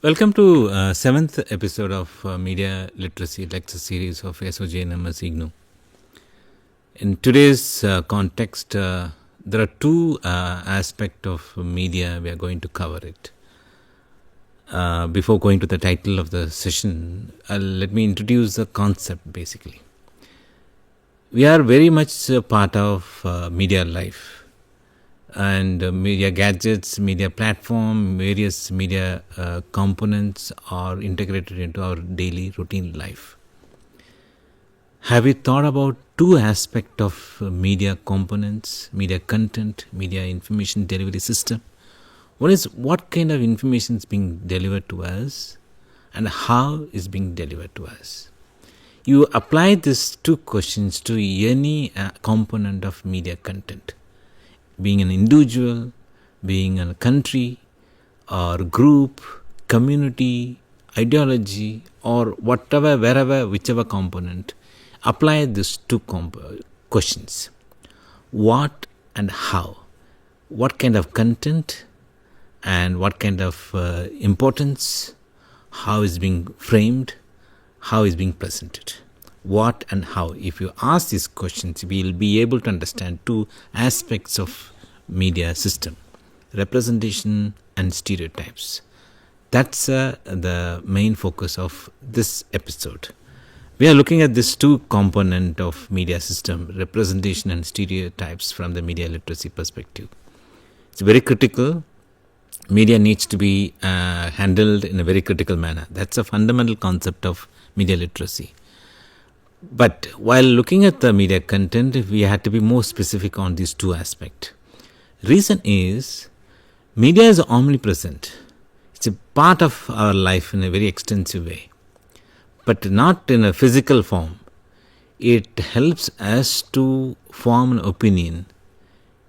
Welcome to 7th episode of Media Literacy Lecture Series of SOJNMS IGNOU. In today's context, there are two aspects of media we are going to cover it. Before going to the title of the session, let me introduce the concept basically. We are very much a part of media life. And media gadgets, media platform, various media components are integrated into our daily routine life. Have you thought about two aspects of media components, media content, media information delivery system? One is what kind of information is being delivered to us and how is being delivered to us. You apply these two questions to any component of media content. Being an individual, being a country or group, community, ideology or whatever, wherever, whichever component, apply these two questions. What and how? What kind of content and what kind of importance? How is being framed? How is being presented? What and how? If you ask these questions, we will be able to understand two aspects of media system: representation and stereotypes. That's the main focus of this episode. We are looking at this two component of media system, representation and stereotypes, from the media literacy perspective. It's very critical. Media needs to be handled in a very critical manner. That's a fundamental concept of media literacy. But while looking at the media content, we had to be more specific on these two aspects. Reason is, media is omnipresent. It's a part of our life in a very extensive way, but not in a physical form. It helps us to form an opinion.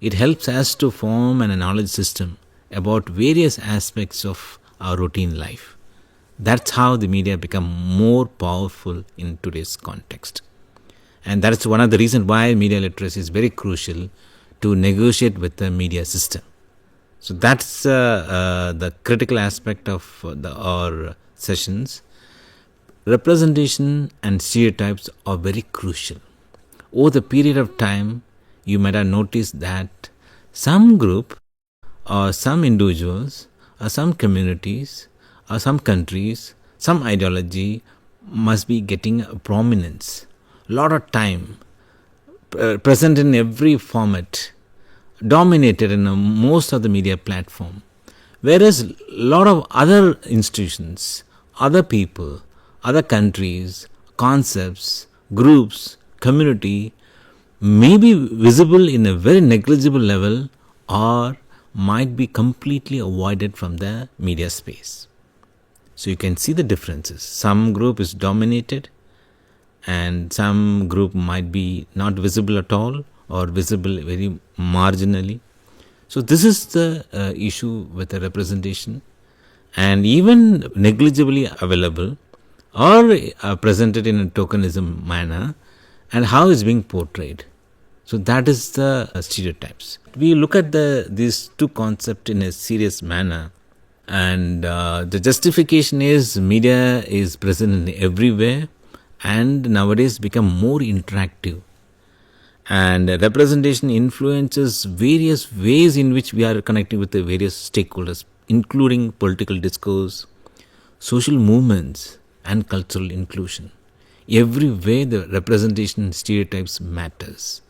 It helps us to form a knowledge system about various aspects of our routine life. That's how the media become more powerful in today's context. And that's one of the reasons why media literacy is very crucial to negotiate with the media system. So that's the critical aspect of our sessions. Representation and stereotypes are very crucial. Over the period of time, you might have noticed that some group or some individuals or some communities or some countries, some ideology must be getting a prominence, a lot of time, present in every format, dominated in most of the media platform. Whereas a lot of other institutions, other people, other countries, concepts, groups, community may be visible in a very negligible level or might be completely avoided from the media space. So you can see the differences. Some group is dominated and some group might be not visible at all or visible very marginally. So this is the issue with the representation, and even negligibly available or presented in a tokenism manner, and how it's being portrayed. So that is the stereotypes. We look at these two concepts in a serious manner. And the justification is media is present in everywhere and nowadays become more interactive. And representation influences various ways in which we are connecting with the various stakeholders, including political discourse, social movements, and cultural inclusion. Every way the representation stereotypes matters.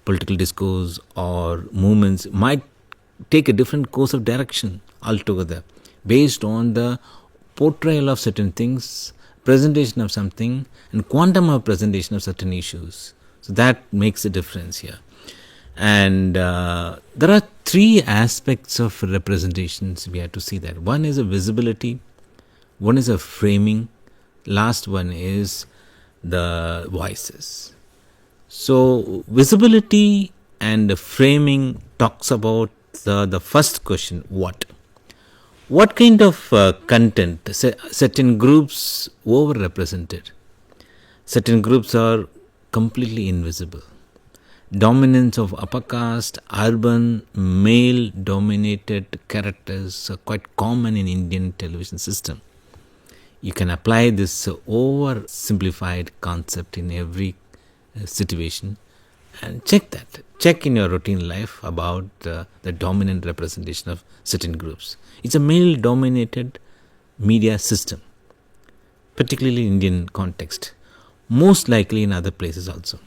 Political discourse or movements might take a different course of direction altogether, based on the portrayal of certain things, presentation of something, and quantum of presentation of certain issues. So that makes a difference here. And there are three aspects of representations we have to see that. One is a visibility, one is a framing, last one is the voices. So visibility and framing talks about the first question, what? What kind of content? Certain groups overrepresented. Certain groups are completely invisible. Dominance of upper caste, urban, male-dominated characters are quite common in Indian television system. You can apply this oversimplified concept in every situation and check that. Check in your routine life about the dominant representation of certain groups. It's a male dominated media system, particularly in Indian context, most likely in other places also.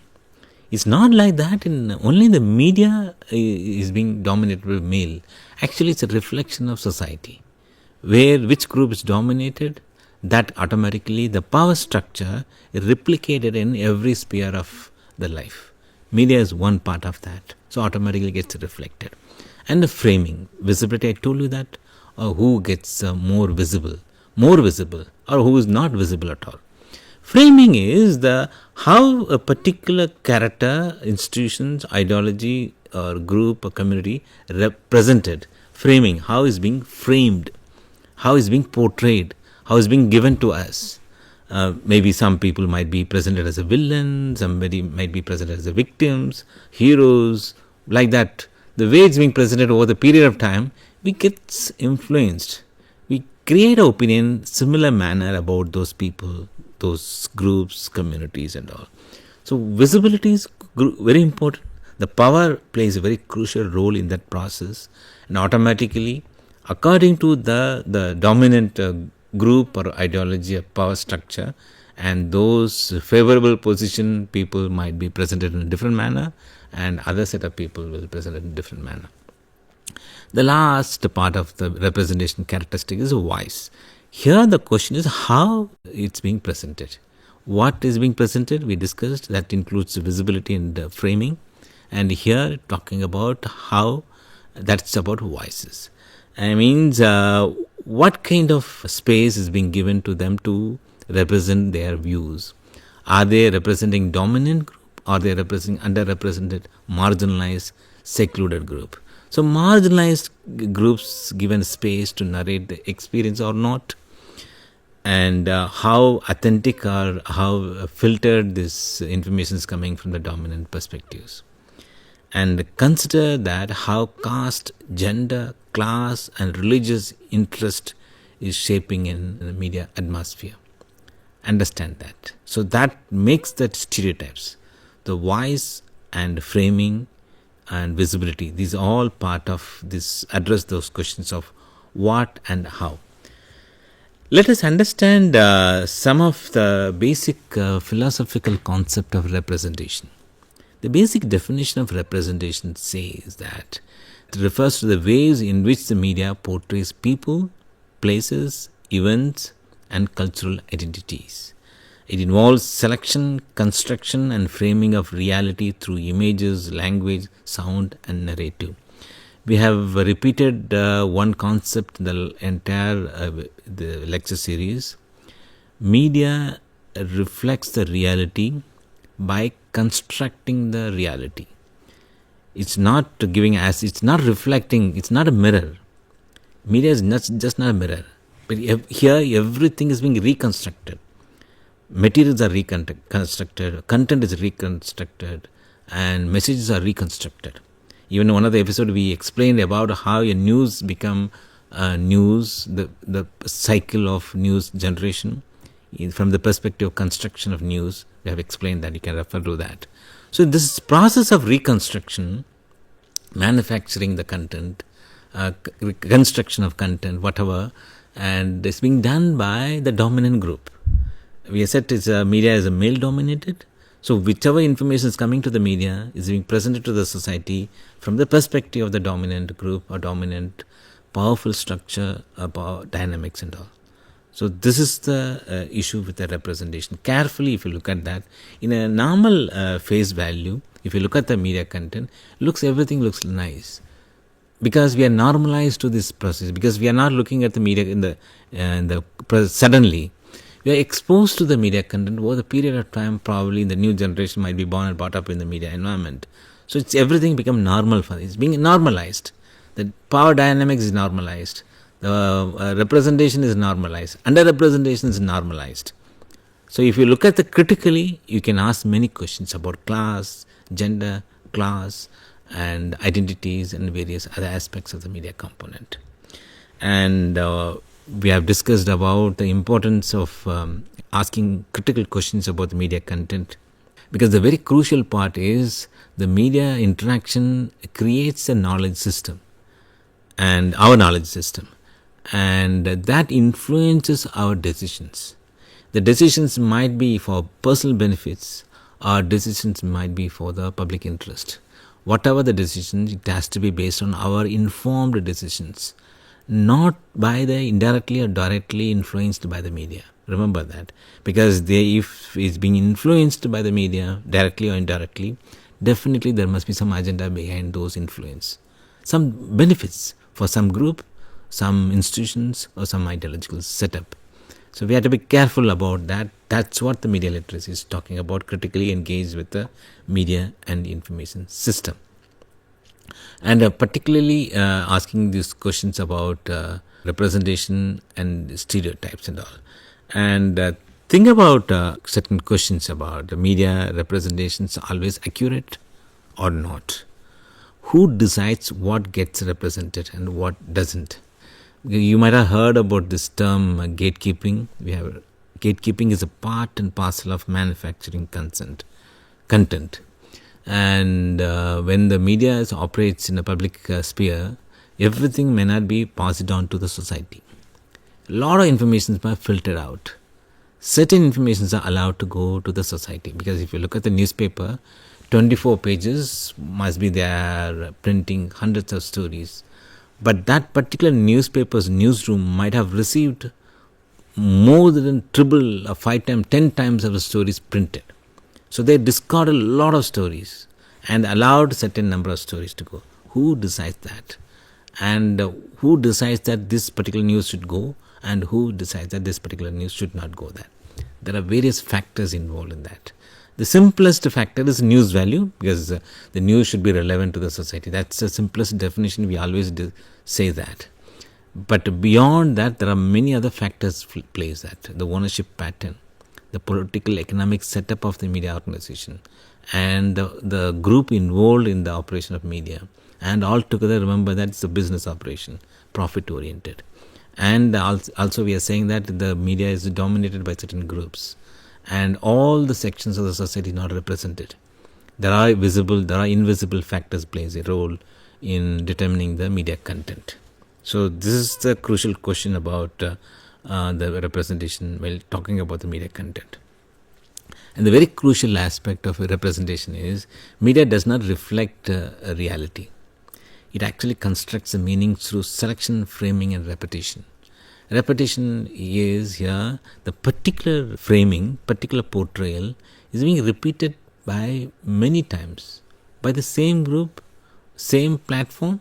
It's not like that in only the media is being dominated by male. Actually, it's a reflection of society. Where which group is dominated, that automatically the power structure is replicated in every sphere of the life. Media is one part of that, so automatically gets reflected. And the framing, visibility, I told you that, who gets more visible, or who is not visible at all. Framing is the how a particular character, institutions, ideology, or group or community represented. Framing, how is being framed, how is being portrayed, how is being given to us. Maybe some people might be presented as a villain, somebody might be presented as a victims, heroes, like that. The way it's being presented over the period of time, we get influenced. We create an opinion similar manner about those people, those groups, communities and all. So visibility is very important. The power plays a very crucial role in that process, and automatically, according to the dominant group or ideology or power structure, and those favorable position people might be presented in a different manner, and other set of people will be presented in a different manner. The last part of the representation characteristic is voice. Here the question is how it's being presented. What is being presented, we discussed, that includes visibility and framing. And here talking about how that's about voices. I mean, what kind of space is being given to them to represent their views? Are they representing dominant group? Or are they representing underrepresented, marginalized, secluded group? So marginalized groups given space to narrate the experience or not, and how authentic or how filtered this information is coming from the dominant perspectives. And consider that how caste, gender, class and religious interest is shaping in the media atmosphere. Understand that. So that makes that stereotypes, the voice and framing and visibility, these are all part of this, address those questions of what and how. Let us understand some of the basic philosophical concept of representation. The basic definition of representation says that it refers to the ways in which the media portrays people, places, events and cultural identities. It involves selection, construction and framing of reality through images, language, sound and narrative. We have repeated one concept in the entire the lecture series. Media reflects the reality by constructing the reality. It's not giving as, it's not reflecting, it's not a mirror. Media is not just not a mirror. But here everything is being reconstructed. Materials are reconstructed, content is reconstructed, and messages are reconstructed. Even in one of the episodes we explained about how a news become news, the cycle of news generation from the perspective of construction of news. We have explained that, you can refer to that. So this process of reconstruction, manufacturing the content, construction of content, whatever, and it's being done by the dominant group. We said media is a male dominated. So whichever information is coming to the media is being presented to the society from the perspective of the dominant group or dominant powerful structure about dynamics and all. So this is the issue with the representation. Carefully, if you look at that, in a normal face value, if you look at the media content, everything looks nice. Because we are normalized to this process, because we are not looking at the media suddenly. We are exposed to the media content over the period of time. Probably the new generation might be born and brought up in the media environment. So it's everything become normal for it's being normalized. The power dynamics is normalized. The representation is normalized. Underrepresentation is normalized. So if you look at the critically, you can ask many questions about class, gender, class, and identities and various other aspects of the media component. And we have discussed about the importance of asking critical questions about the media content, because the very crucial part is the media interaction creates a knowledge system, and our knowledge system, and that influences our decisions. The decisions might be for personal benefits, or decisions might be for the public interest. Whatever the decision, it has to be based on our informed decisions, not by the indirectly or directly influenced by the media. Remember that, because if it's being influenced by the media directly or indirectly, definitely there must be some agenda behind those influence, some benefits for some group, some institutions, or some ideological setup. So we have to be careful about that. That's what the media literacy is talking about, critically engage with the media and information system. And particularly asking these questions about representation and stereotypes and all. And think about certain questions about the media representations always accurate or not. Who decides what gets represented and what doesn't? You might have heard about this term gatekeeping. Gatekeeping is a part and parcel of manufacturing content. And when the media operates in a public sphere, everything may not be passed on to the society. A lot of information is filtered out. Certain informations are allowed to go to the society, because if you look at the newspaper, 24 pages must be there printing hundreds of stories. But that particular newspaper's newsroom might have received more than triple or 5 times, 10 times of the stories printed. So they discarded a lot of stories and allowed a certain number of stories to go. Who decides that? And who decides that this particular news should go, and who decides that this particular news should not go there? There are various factors involved in that. The simplest factor is news value, because the news should be relevant to the society. That's the simplest definition. We always say that. But beyond that, there are many other factors plays that. The ownership pattern, the political economic setup of the media organization, and the group involved in the operation of media. And altogether, remember that it's a business operation, profit oriented. And also we are saying that the media is dominated by certain groups, and all the sections of the society not represented. There are visible, there are invisible factors plays a role in determining the media content. So this is the crucial question about the representation while talking about the media content. And the very crucial aspect of representation is media does not reflect a reality. It actually constructs a meaning through selection, framing, and repetition. Repetition is here the particular framing, particular portrayal is being repeated by many times by the same group, same platform,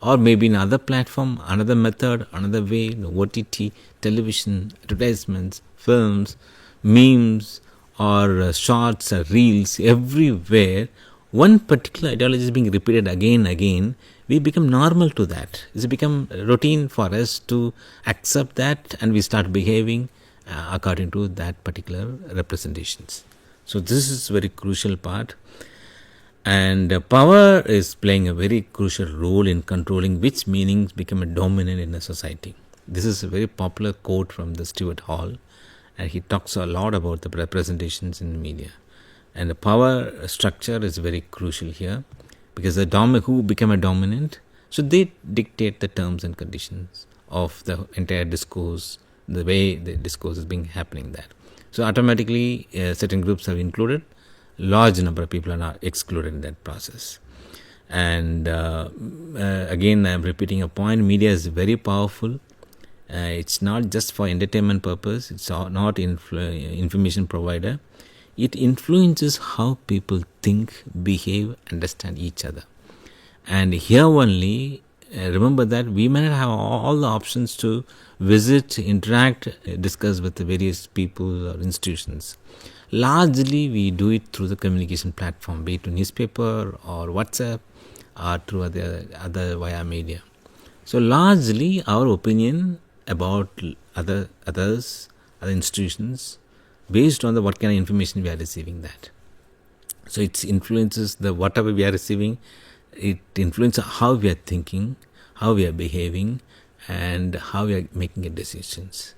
or maybe another platform, another method, another way, OTT, television, advertisements, films, memes, or shorts or reels, everywhere. One particular ideology is being repeated again and again. We become normal to that. It's become routine for us to accept that, and we start behaving according to that particular representations. So this is a very crucial part. And power is playing a very crucial role in controlling which meanings become a dominant in a society. This is a very popular quote from the Stuart Hall, and he talks a lot about the representations in the media. And the power structure is very crucial here, because the who become a dominant, so they dictate the terms and conditions of the entire discourse, the way the discourse is being happening there. So automatically certain groups are included, large number of people are not excluded in that process. And again, I am repeating a point, media is very powerful. It's not just for entertainment purpose, it's not information provider. It influences how people think, behave, understand each other. And here only, remember that we may not have all the options to visit, interact, discuss with the various people or institutions. Largely, we do it through the communication platform, be it newspaper or WhatsApp or through other via media. So largely, our opinion about others, other institutions, based on what kind of information we are receiving that. So it influences whatever we are receiving, it influences how we are thinking, how we are behaving, and how we are making decisions.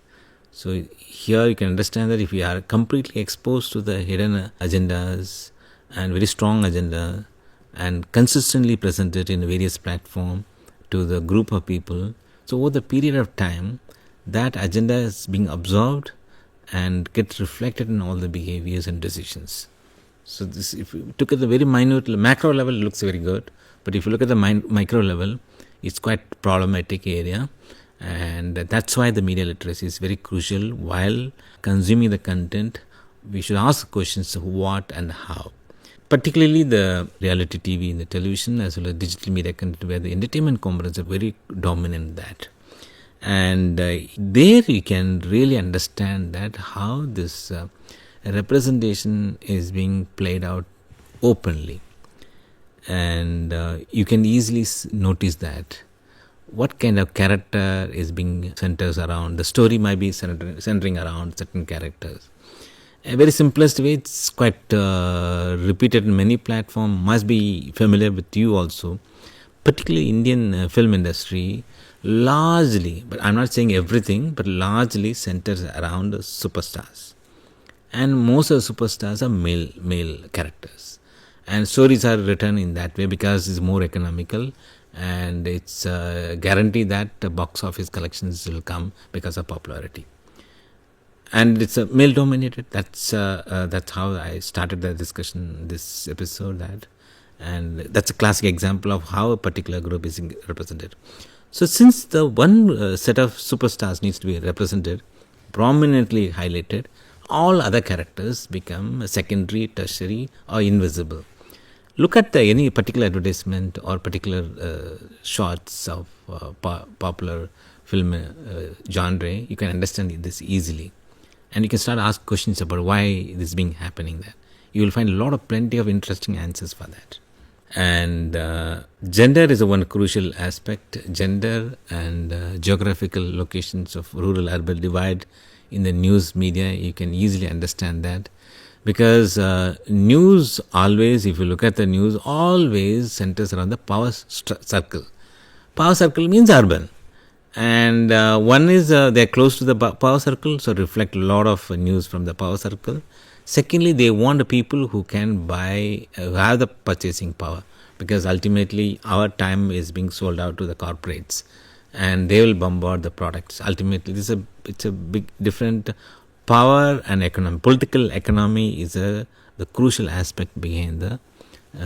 So here you can understand that if we are completely exposed to the hidden agendas and very strong agenda and consistently presented in various platforms to the group of people, so over the period of time, that agenda is being absorbed and gets reflected in all the behaviors and decisions. So this, if you look at the very minute macro level, it looks very good, but if you look at the micro level, it's quite problematic area, and that's why the media literacy is very crucial. While consuming the content, we should ask questions of what and how. Particularly the reality TV and the television as well as digital media content, where the entertainment components are very dominant in that. And there you can really understand that how this representation is being played out openly. And you can easily notice that what kind of character is being centers around. The story might be centering around certain characters. A very simplest way, it's quite repeated in many platforms, must be familiar with you also. Particularly Indian film industry, largely, but I'm not saying everything, but largely centers around superstars. And most of the superstars are male characters. And stories are written in that way because it's more economical, and it's guaranteed that the box office collections will come because of popularity. And it's a male dominated. That's how I started the discussion this episode. And that's a classic example of how a particular group is represented. So since the one set of superstars needs to be represented, prominently highlighted, all other characters become secondary, tertiary, or invisible. Look at any particular advertisement or particular shots of popular film genre. You can understand this easily, and you can start ask questions about why this is being happening there. You will find plenty of interesting answers for that. And gender is one crucial aspect. Gender and geographical locations of rural-urban divide in the news media, you can easily understand that. Because news always, if you look at the news, always centers around the power circle. Power circle means urban. And one is they're close to the power circle, so reflect a lot of news from the power circle. Secondly, they want people who can buy, who have the purchasing power, because ultimately our time is being sold out to the corporates, and they will bombard the products. Ultimately, it's a big different power and economy. Political economy is the crucial aspect behind the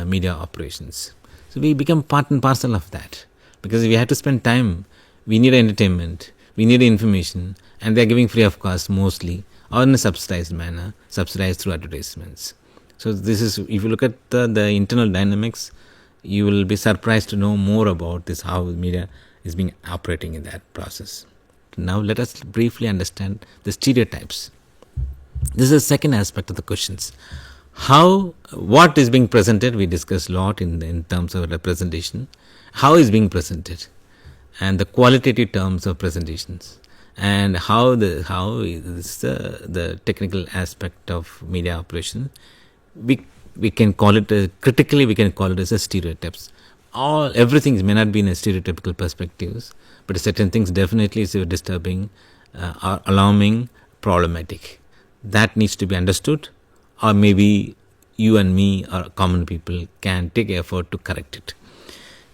media operations. So we become part and parcel of that, because we have to spend time. We need entertainment, we need information, and they are giving free of cost mostly, or in a subsidized manner, subsidized through advertisements. So this is, if you look at the internal dynamics, you will be surprised to know more about this, how media is being operating in that process. Now let us briefly understand the stereotypes. This is the second aspect of the questions. What is being presented, we discussed a lot in terms of representation. How is being presented, and the qualitative terms of presentations, and how is the technical aspect of media operation. We can call it critically. We can call it as a stereotypes. Everything may not be in a stereotypical perspectives, but certain things definitely is disturbing, or alarming, problematic. That needs to be understood, or maybe you and me or common people can take effort to correct it.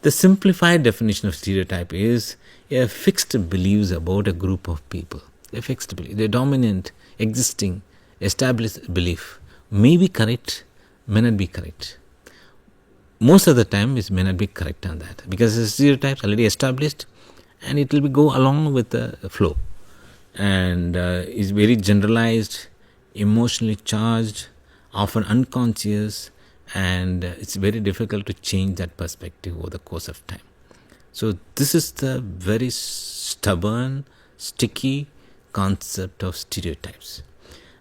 The simplified definition of stereotype is a fixed beliefs about a group of people. A fixed belief, the dominant, existing, established belief may be correct, may not be correct. Most of the time it may not be correct on that, because the stereotypes already established, and it will go along with the flow, and is very generalized, emotionally charged, often unconscious, and it's very difficult to change that perspective over the course of time. So this is the very stubborn, sticky concept of stereotypes.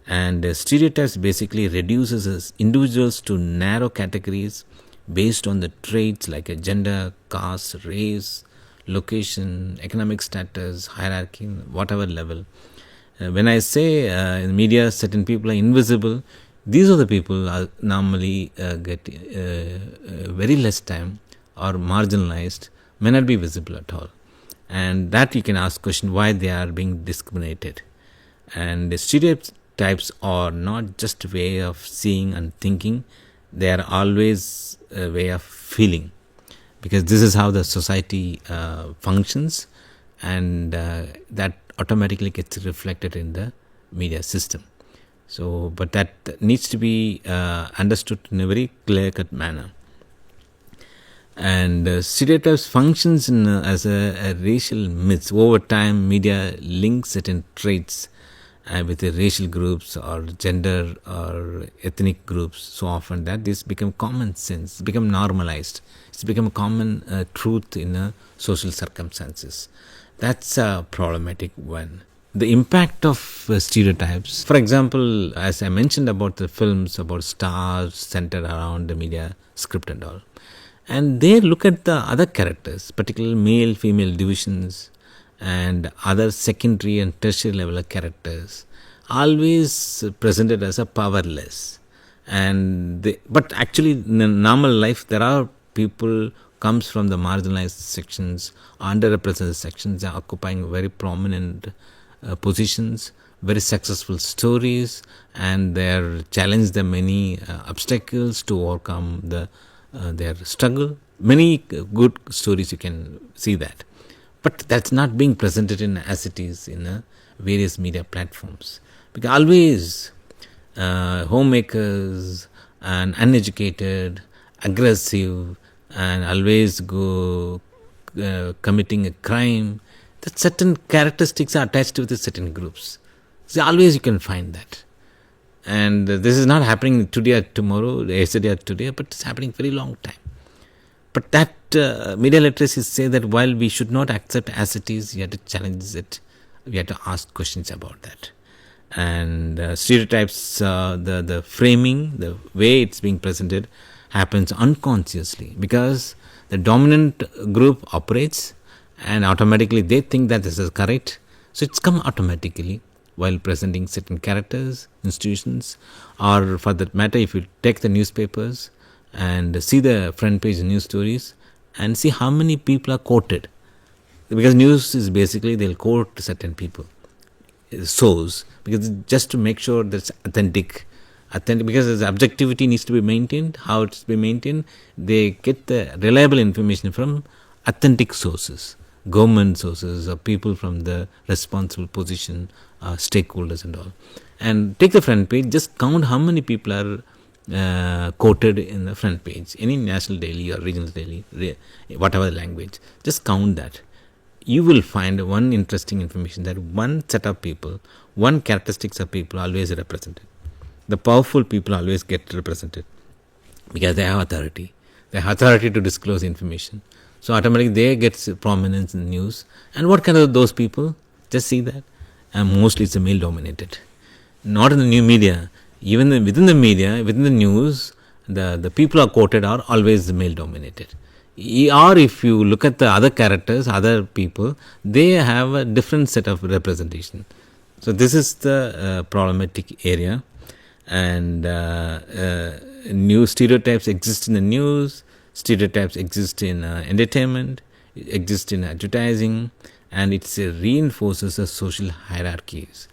And stereotypes basically reduces individuals to narrow categories based on the traits like a gender, caste, race, location, economic status, hierarchy, whatever level. When I say in media certain people are invisible, these are the people are normally get very less time or marginalized, may not be visible at all. and that you can ask question why they are being discriminated. And the stereotypes are not just a way of seeing and thinking, they are always a way of feeling, because this is how the society functions, and that automatically gets reflected in the media system. So, but that needs to be understood in a very clear-cut manner. And stereotypes functions as a racial myths. Over time, media links certain traits with the racial groups or gender or ethnic groups so often that this become common sense, become normalized. It's become a common truth in social circumstances. That's a problematic one. The impact of stereotypes, for example, as I mentioned about the films about stars centered around the media script and all, and they look at the other characters, particularly male female divisions and other secondary and tertiary level of characters, always presented as a powerless. But actually in normal life there are people comes from the marginalized sections, underrepresented sections, are occupying very prominent positions, very successful stories, and they challenge the many obstacles to overcome their struggle. Many good stories you can see that, but that's not being presented in as it is in various media platforms, because always homemakers and uneducated, aggressive, and always go committing a crime, that certain characteristics are attached with the certain groups. So always you can find that. And this is not happening today or tomorrow, yesterday or today, but it's happening very long time. But that media literacy say that while we should not accept as it is, we have to challenge it, we have to ask questions about that. And stereotypes, the framing, the way it's being presented happens unconsciously, because the dominant group operates and automatically they think that this is correct. So it's come automatically while presenting certain characters, institutions, or for that matter, if you take the newspapers and see the front page news stories and see how many people are quoted. Because news is basically they'll quote certain people, source, because just to make sure that's authentic, because the objectivity needs to be maintained. How it's to be maintained, they get the reliable information from authentic sources, government sources, or people from the responsible position, stakeholders and all. And take the front page, just count how many people are quoted in the front page, any national daily or regional daily, whatever the language, just count that. You will find one interesting information that one set of people, one characteristics of people always represented. The powerful people always get represented because they have authority. They have authority to disclose information. So automatically they get prominence in the news. And what kind of those people? Just see that. And mostly it's a male dominated. Not in the new media. Even within the media, within the news, the people are quoted are always male dominated. Or if you look at the other characters, other people, they have a different set of representation. So this is the problematic area. And new stereotypes exist in the news, stereotypes exist in entertainment, exist in advertising, and it reinforces the social hierarchies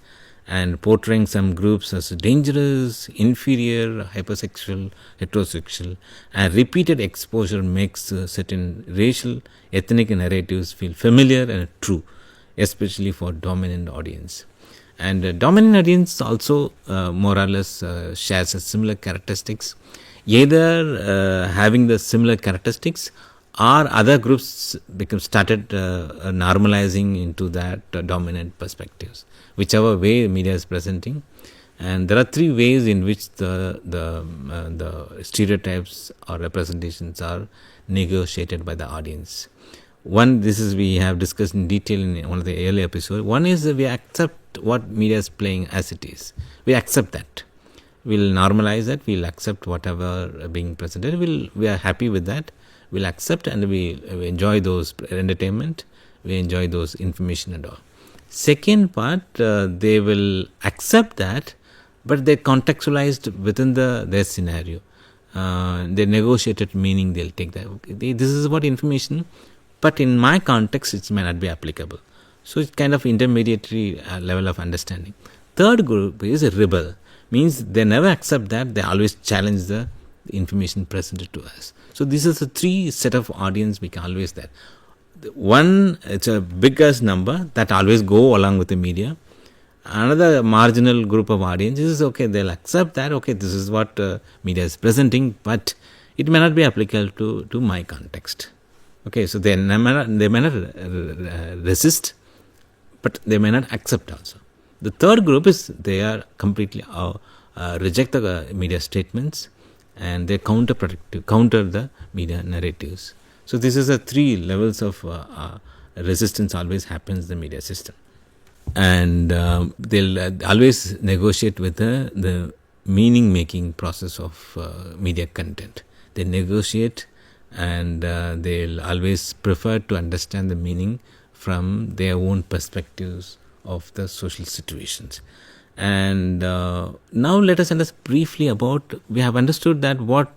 and portraying some groups as dangerous, inferior, hypersexual, heterosexual, and repeated exposure makes certain racial, ethnic narratives feel familiar and true, especially for dominant audience. And dominant audience also more or less shares a similar characteristics, either having the similar characteristics or other groups started normalizing into that dominant perspectives, whichever way media is presenting. And there are three ways in which the stereotypes or representations are negotiated by the audience. One, we have discussed in detail in one of the earlier episodes. One is we accept what media is playing as it is. We accept that. We'll normalize that. We'll accept whatever being presented. We are happy with that. We'll accept and we enjoy those entertainment. We enjoy those information and all. Second part, they will accept that, but they're contextualized within their scenario. They negotiated meaning they'll take that. Okay, this is what information. but in my context it may not be applicable. So it's kind of intermediary level of understanding. Third group is a rebel, means they never accept that, they always challenge the information presented to us. So this is the three set of audience we can always that. One, it's a biggest number that always go along with the media. Another marginal group of audience is okay, they'll accept that, okay, this is what media is presenting, but it may not be applicable to my context. Okay, so they may not resist, but they may not accept also. The third group is they are completely reject the media statements, and they counter the media narratives. So this is the three levels of resistance always happens in the media system. And they'll always negotiate with the meaning making process of media content. They negotiate, and they'll always prefer to understand the meaning from their own perspectives of the social situations. And now let us understand briefly about, we have understood that what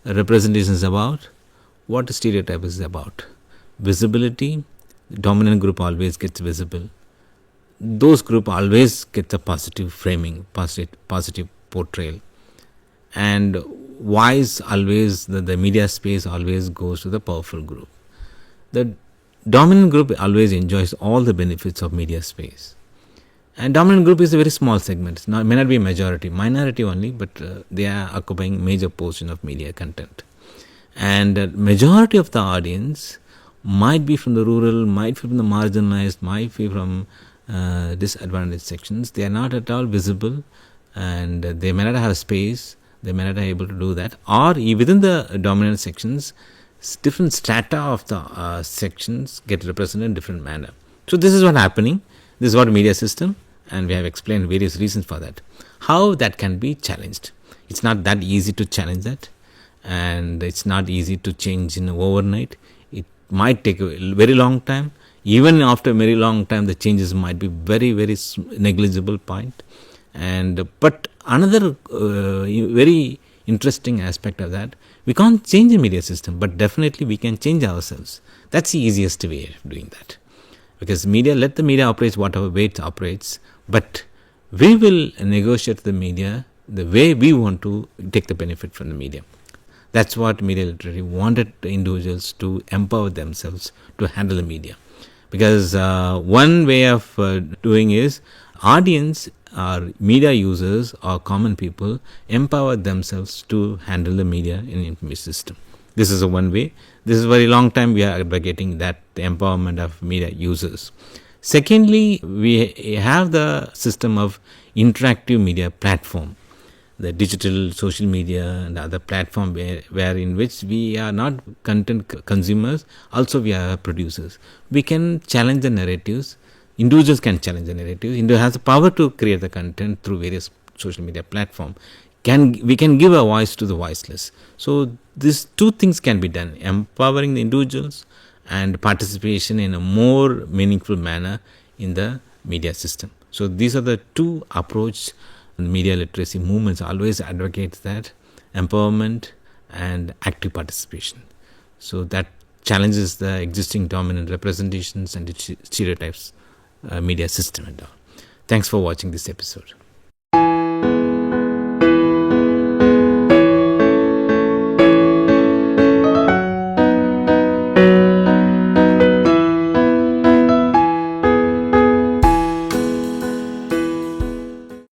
representation is about, what a stereotype is about. Visibility, dominant group always gets visible. Those group always get a positive framing, positive portrayal. And voice always, the media space always goes to the powerful group. The dominant group always enjoys all the benefits of media space. And dominant group is a very small segment. It may not be a majority, minority only, but they are occupying major portion of media content. And majority of the audience might be from the rural, might be from the marginalized, might be from disadvantaged sections. They are not at all visible, and they may not have space, they may not be able to do that. Or within the dominant sections, different strata of the sections get represented in different manner. So this is what happening. This is what media system, and we have explained various reasons for that. How that can be challenged. It's not that easy to challenge that, and it's not easy to change in overnight. It might take a very long time. Even after a very long time, the changes might be very, very negligible point. But another very interesting aspect of that, we can't change the media system, but definitely we can change ourselves. That's the easiest way of doing that. Because let the media operate whatever way it operates, but we will negotiate the media the way we want to take the benefit from the media. That's what media literacy wanted individuals to empower themselves to handle the media. Because one way of doing is audience or media users or common people empower themselves to handle the media in information system. This is one way. This is a very long time we are advocating that the empowerment of media users. Secondly, we have the system of interactive media platform, the digital social media and other platform where in which we are not content consumers, also we are producers. We can challenge the narratives. Individuals can challenge the narratives. Individual has the power to create the content through various social media platform. We can give a voice to the voiceless. So these two things can be done: empowering the individuals and participation in a more meaningful manner in the media system. So these are the two approaches. Media literacy movements always advocates that empowerment and active participation. So that challenges the existing dominant representations and stereotypes media system and all. Thanks for watching this episode.